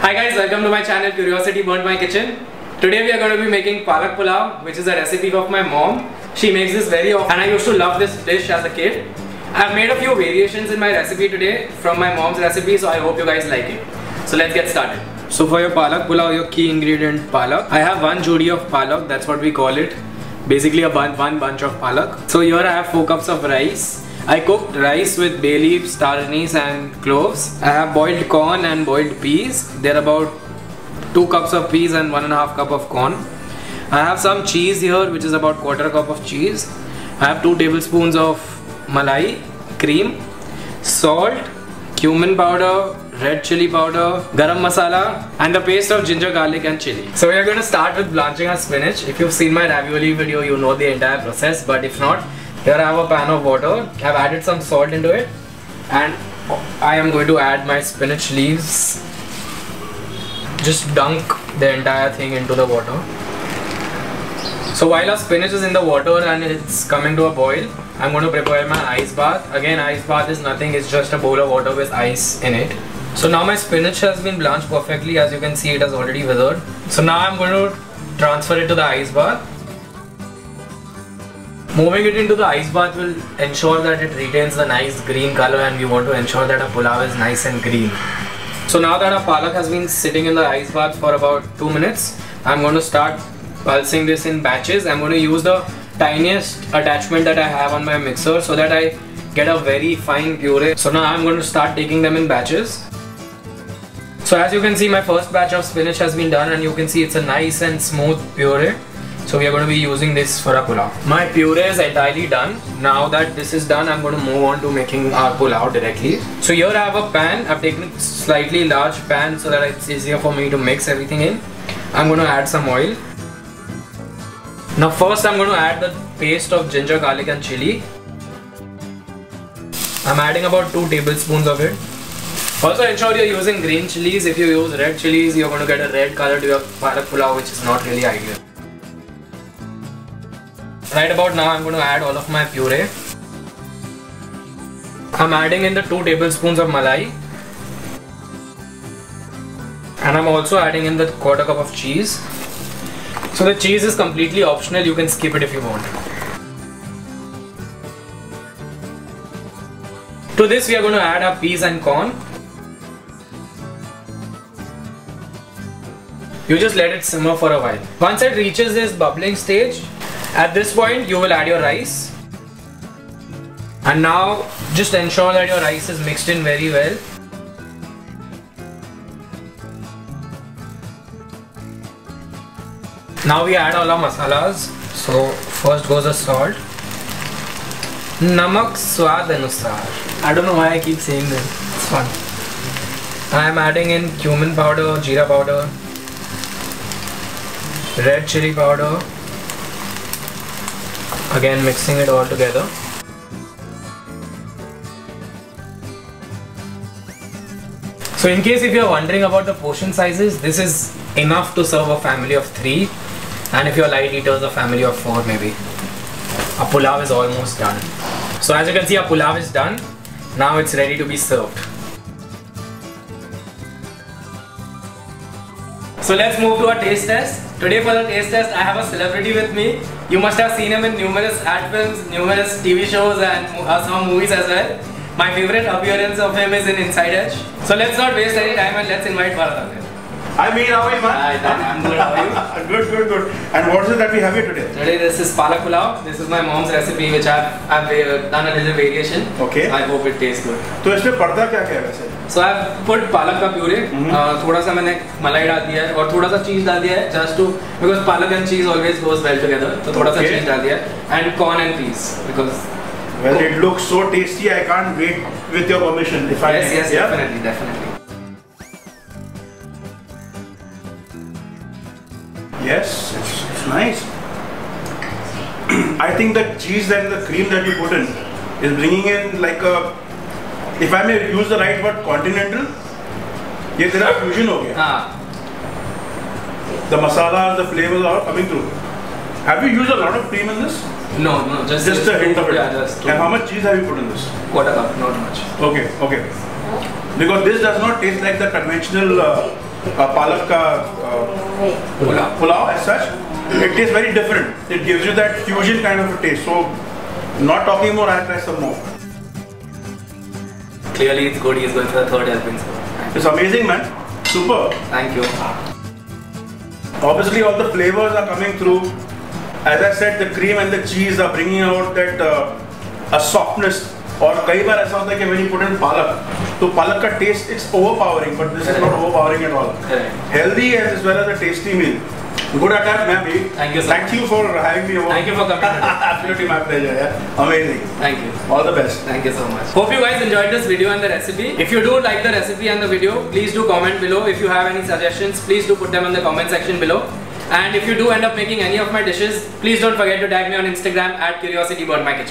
Hi guys, welcome to my channel Curiosity Burnt My Kitchen. Today we are going to be making palak pulao, which is a recipe of my mom. She makes this very often and I used to love this dish as a kid. I've made a few variations in my recipe today from my mom's recipe, so I hope you guys like it. So let's get started. So for your palak pulao, your key ingredient palak. I have one jodi of palak, that's what we call it. Basically one bunch of palak. So here I have 4 cups of rice. I cooked rice with bay leaves, star anise and cloves. I have boiled corn and boiled peas. They're about 2 cups of peas and 1.5 cup of corn. I have some cheese here, which is about 1/4 cup of cheese. I have 2 tablespoons of malai, cream, salt, cumin powder, red chili powder, garam masala and the paste of ginger, garlic and chili. So we are going to start with blanching our spinach. If you've seen my ravioli video, you know the entire process, but if not, here I have a pan of water. I've added some salt into it and I am going to add my spinach leaves. Just dunk the entire thing into the water. So while our spinach is in the water and it's coming to a boil, I'm going to prepare my ice bath. Again, ice bath is nothing, it's just a bowl of water with ice in it. So now my spinach has been blanched perfectly. As you can see, it has already withered. So now I'm going to transfer it to the ice bath. Moving it into the ice bath will ensure that it retains the nice green color, and we want to ensure that our pulao is nice and green. So now that our palak has been sitting in the ice bath for about 2 minutes, I'm going to start pulsing this in batches. I'm going to use the tiniest attachment that I have on my mixer so that I get a very fine puree. So now I'm going to start taking them in batches. So as you can see, my first batch of spinach has been done and you can see it's a nice and smooth puree. So we are going to be using this for our pulao. My puree is entirely done. Now that this is done, I'm going to move on to making our pulao directly. So here I have a pan. I've taken a slightly large pan so that it's easier for me to mix everything in. I'm going to add some oil. Now first I'm going to add the paste of ginger, garlic and chili. I'm adding about 2 tablespoons of it. Also ensure you're using green chilies. If you use red chilies, you're going to get a red color to your palak pulao, which is not really ideal. Right about now I'm going to add all of my puree. I'm adding in the 2 tablespoons of malai. And I'm also adding in the 1/4 cup of cheese. So the cheese is completely optional, you can skip it if you want. To this we are going to add our peas and corn. You just let it simmer for a while. Once it reaches this bubbling stage, at this point you will add your rice. And now just ensure that your rice is mixed in very well. Now we add all our masalas. So first goes the salt. Namak swad anusar. I don't know why I keep saying this. It's fun. I am adding in cumin powder, jeera powder, red chili powder. Again mixing it all together. So in case if you are wondering about the portion sizes, this is enough to serve a family of 3, and if you are light eaters, a family of 4 maybe. Our pulao is almost done. So as you can see, our pulao is done. Now it's ready to be served. So let's move to our taste test. Today for the taste test, I have a celebrity with me. You must have seen him in numerous ad films, numerous TV shows and some movies as well. My favorite appearance of him is in Inside Edge. So let's not waste any time and let's invite Bharat. Hi Mir, how are you, man? Hi, I'm good, how are you? Good. And what is it that we have here today? Today this is palak pulao. This is my mom's recipe which I've done a little variation. Okay. I hope it tastes good. तो इसमें पड़ता क्या है वैसे? So I've put palak का puree. थोड़ा सा मैंने मलाई डाल दिया है और थोड़ा सा cheese डाल दिया है just to, because palak and cheese always goes well together. तो थोड़ा सा cheese डाल दिया है and corn and peas because. Well, it looks so tasty. I can't wait. With your permission, if I may. Yes, definitely. Yes, it's nice. I think the cheese and the cream that you put in is bringing in like a, if I may use the right word, continental. ये तेरा fusion हो गया. The masala, the flavors are coming through. Have you used a lot of cream in this? No, just a hint of it. Yeah, just. And how much cheese have you put in this? 1/4 cup, not much. Okay. Because this does not taste like the conventional palak ka pulao as such, it tastes very different. It gives you that fusion kind of a taste. So, not talking more, I'll try some more. Clearly it's good, he's going for the third helping. It's amazing, man. Super. Thank you. Obviously, all the flavors are coming through. As I said, the cream and the cheese are bringing out that a softness. और कई बार ऐसा होता है कि when you put in palak, तो palak का taste it's overpowering, but this is not overpowering at all. Healthy as well as a tasty meal. Good attempt, ma'am. Thank you, sir. Thank you for having me over. Thank you for coming. Absolutely my pleasure. Yeah. Amazing. Thank you. All the best. Thank you so much. Hope you guys enjoyed this video and the recipe. If you do like the recipe and the video, please do comment below. If you have any suggestions, please do put them in the comment section below. And if you do end up making any of my dishes, please don't forget to tag me on Instagram @CuriosityBirdMyKitchen.